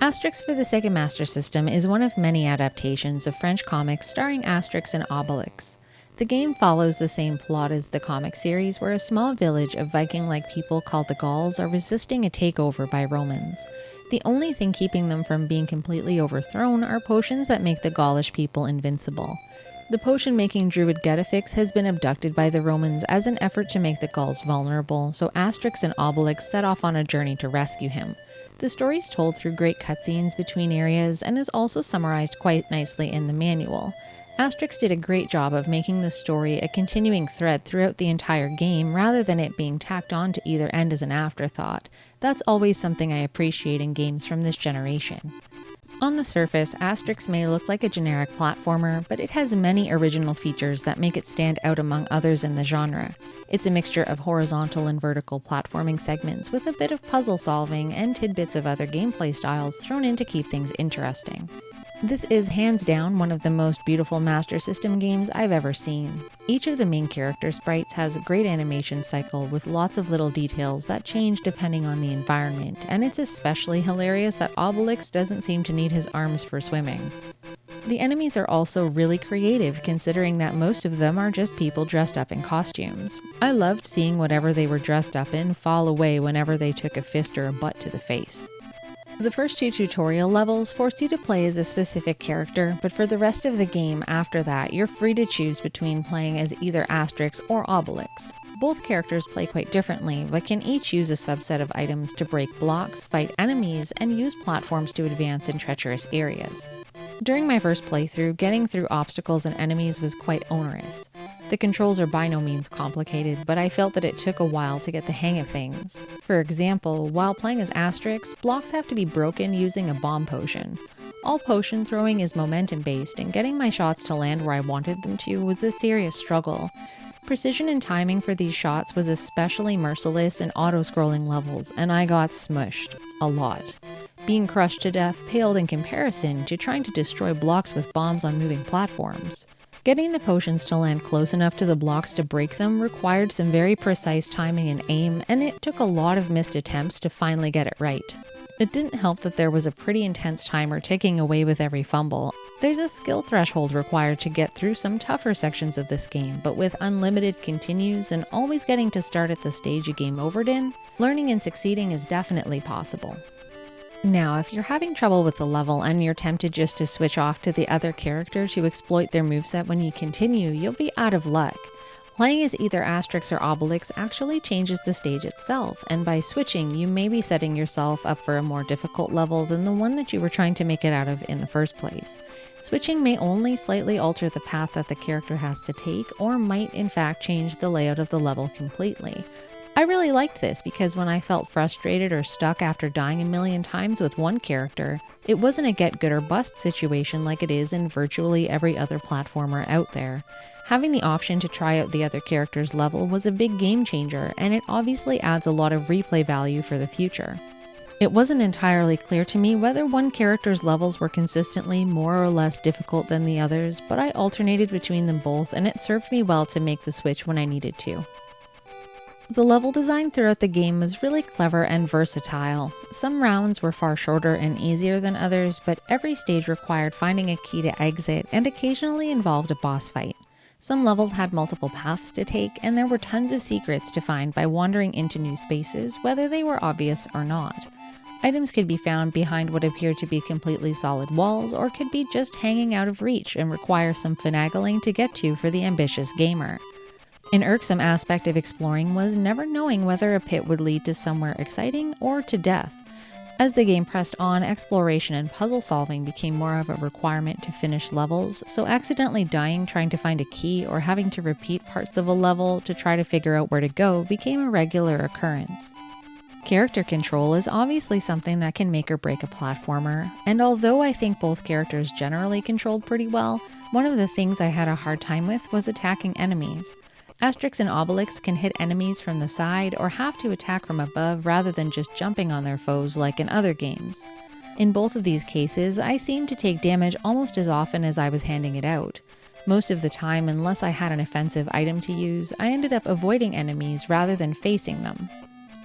Asterix for the Sega Master System is one of many adaptations of French comics starring Asterix and Obelix. The game follows the same plot as the comic series, where a small village of Viking-like people called the Gauls are resisting a takeover by Romans. The only thing keeping them from being completely overthrown are potions that make the Gaulish people invincible. The potion-making druid Getafix has been abducted by the Romans as an effort to make the Gauls vulnerable, so Asterix and Obelix set off on a journey to rescue him. The story is told through great cutscenes between areas and is also summarized quite nicely in the manual. Asterix did a great job of making the story a continuing thread throughout the entire game rather than it being tacked on to either end as an afterthought. That's always something I appreciate in games from this generation. On the surface, Asterix may look like a generic platformer, but it has many original features that make it stand out among others in the genre. It's a mixture of horizontal and vertical platforming segments with a bit of puzzle solving and tidbits of other gameplay styles thrown in to keep things interesting. This is hands down one of the most beautiful Master System games I've ever seen. Each of the main character sprites has a great animation cycle with lots of little details that change depending on the environment, and it's especially hilarious that Obelix doesn't seem to need his arms for swimming. The enemies are also really creative, considering that most of them are just people dressed up in costumes. I loved seeing whatever they were dressed up in fall away whenever they took a fist or a butt to the face. The first two tutorial levels force you to play as a specific character, but for the rest of the game after that, you're free to choose between playing as either Asterix or Obelix. Both characters play quite differently, but can each use a subset of items to break blocks, fight enemies, and use platforms to advance in treacherous areas. During my first playthrough, getting through obstacles and enemies was quite onerous. The controls are by no means complicated, but I felt that it took a while to get the hang of things. For example, while playing as Asterix, blocks have to be broken using a bomb potion. All potion throwing is momentum based, and getting my shots to land where I wanted them to was a serious struggle. Precision and timing for these shots was especially merciless in auto-scrolling levels, and I got smushed. A lot. Being crushed to death paled in comparison to trying to destroy blocks with bombs on moving platforms. Getting the potions to land close enough to the blocks to break them required some very precise timing and aim, and it took a lot of missed attempts to finally get it right. It didn't help that there was a pretty intense timer ticking away with every fumble. There's a skill threshold required to get through some tougher sections of this game, but with unlimited continues and always getting to start at the stage a game overed in, learning and succeeding is definitely possible. Now, if you're having trouble with the level and you're tempted just to switch off to the other character to exploit their moveset when you continue, you'll be out of luck. Playing as either Asterix or Obelix actually changes the stage itself, and by switching, you may be setting yourself up for a more difficult level than the one that you were trying to make it out of in the first place. Switching may only slightly alter the path that the character has to take, or might in fact change the layout of the level completely. I really liked this because when I felt frustrated or stuck after dying a million times with one character, it wasn't a get good or bust situation like it is in virtually every other platformer out there. Having the option to try out the other character's level was a big game changer, and it obviously adds a lot of replay value for the future. It wasn't entirely clear to me whether one character's levels were consistently more or less difficult than the others, but I alternated between them both, and it served me well to make the switch when I needed to. The level design throughout the game was really clever and versatile. Some rounds were far shorter and easier than others, but every stage required finding a key to exit and occasionally involved a boss fight. Some levels had multiple paths to take, and there were tons of secrets to find by wandering into new spaces, whether they were obvious or not. Items could be found behind what appeared to be completely solid walls, or could be just hanging out of reach and require some finagling to get to for the ambitious gamer. An irksome aspect of exploring was never knowing whether a pit would lead to somewhere exciting or to death. As the game pressed on, exploration and puzzle solving became more of a requirement to finish levels, so accidentally dying trying to find a key or having to repeat parts of a level to try to figure out where to go became a regular occurrence. Character control is obviously something that can make or break a platformer, and although I think both characters generally controlled pretty well, one of the things I had a hard time with was attacking enemies. Asterix and Obelix can hit enemies from the side or have to attack from above rather than just jumping on their foes like in other games. In both of these cases, I seemed to take damage almost as often as I was handing it out. Most of the time, unless I had an offensive item to use, I ended up avoiding enemies rather than facing them.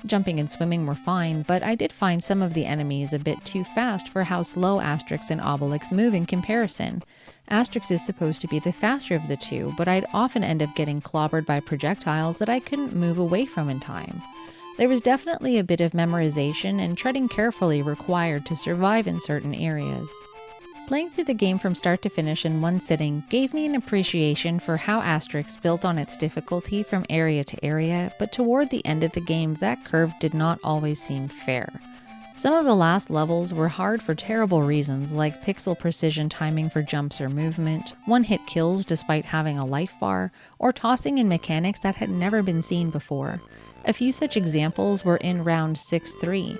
Jumping and swimming were fine, but I did find some of the enemies a bit too fast for how slow Asterix and Obelix move in comparison. Asterix is supposed to be the faster of the two, but I'd often end up getting clobbered by projectiles that I couldn't move away from in time. There was definitely a bit of memorization and treading carefully required to survive in certain areas. Playing through the game from start to finish in one sitting gave me an appreciation for how Asterix built on its difficulty from area to area, but toward the end of the game that curve did not always seem fair. Some of the last levels were hard for terrible reasons, like pixel precision timing for jumps or movement, one-hit kills despite having a life bar, or tossing in mechanics that had never been seen before. A few such examples were in round 6-3.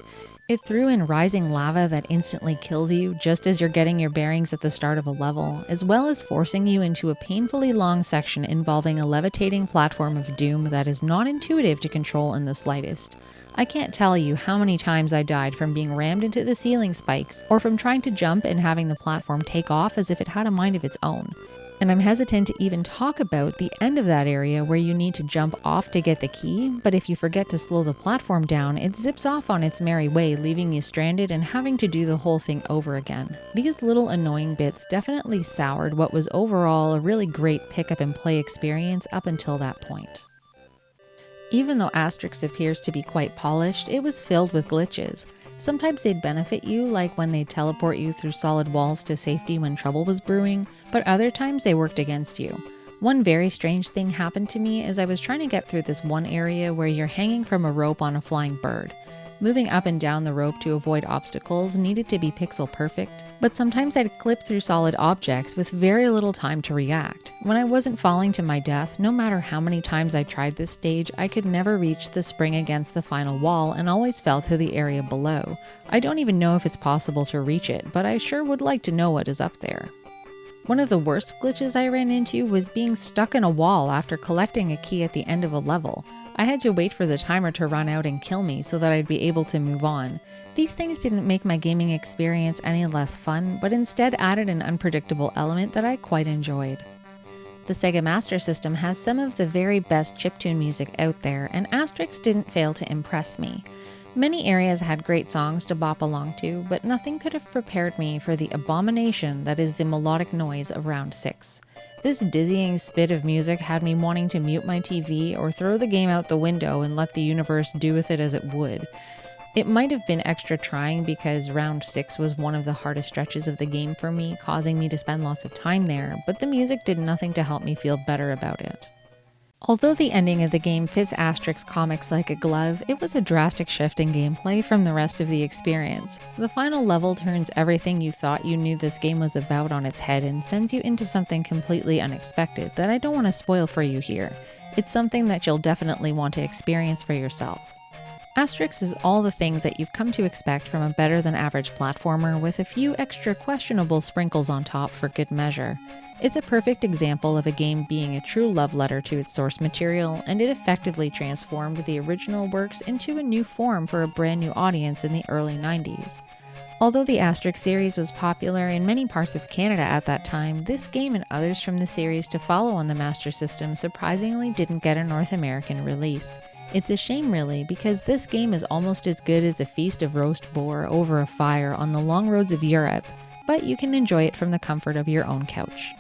It threw in rising lava that instantly kills you just as you're getting your bearings at the start of a level, as well as forcing you into a painfully long section involving a levitating platform of doom that is not intuitive to control in the slightest. I can't tell you how many times I died from being rammed into the ceiling spikes, or from trying to jump and having the platform take off as if it had a mind of its own. And I'm hesitant to even talk about the end of that area where you need to jump off to get the key, but if you forget to slow the platform down, it zips off on its merry way, leaving you stranded and having to do the whole thing over again. These little annoying bits definitely soured what was overall a really great pick up and play experience up until that point. Even though Asterix appears to be quite polished, it was filled with glitches. Sometimes they'd benefit you, like when they'd teleport you through solid walls to safety when trouble was brewing, but other times they worked against you. One very strange thing happened to me as I was trying to get through this one area where you're hanging from a rope on a flying bird. Moving up and down the rope to avoid obstacles needed to be pixel perfect, but sometimes I'd clip through solid objects with very little time to react. When I wasn't falling to my death, no matter how many times I tried this stage, I could never reach the spring against the final wall and always fell to the area below. I don't even know if it's possible to reach it, but I sure would like to know what is up there. One of the worst glitches I ran into was being stuck in a wall after collecting a key at the end of a level. I had to wait for the timer to run out and kill me so that I'd be able to move on. These things didn't make my gaming experience any less fun, but instead added an unpredictable element that I quite enjoyed. The Sega Master System has some of the very best chiptune music out there, and Asterix didn't fail to impress me. Many areas had great songs to bop along to, but nothing could have prepared me for the abomination that is the melodic noise of round 6. This dizzying spit of music had me wanting to mute my TV or throw the game out the window and let the universe do with it as it would. It might have been extra trying because round 6 was one of the hardest stretches of the game for me, causing me to spend lots of time there, but the music did nothing to help me feel better about it. Although the ending of the game fits Asterix comics like a glove, it was a drastic shift in gameplay from the rest of the experience. The final level turns everything you thought you knew this game was about on its head and sends you into something completely unexpected that I don't want to spoil for you here. It's something that you'll definitely want to experience for yourself. Asterix is all the things that you've come to expect from a better-than-average platformer with a few extra questionable sprinkles on top for good measure. It's a perfect example of a game being a true love letter to its source material, and it effectively transformed the original works into a new form for a brand new audience in the early 90s. Although the Asterix series was popular in many parts of Canada at that time, this game and others from the series to follow on the Master System surprisingly didn't get a North American release. It's a shame really, because this game is almost as good as a feast of roast boar over a fire on the long roads of Europe, but you can enjoy it from the comfort of your own couch.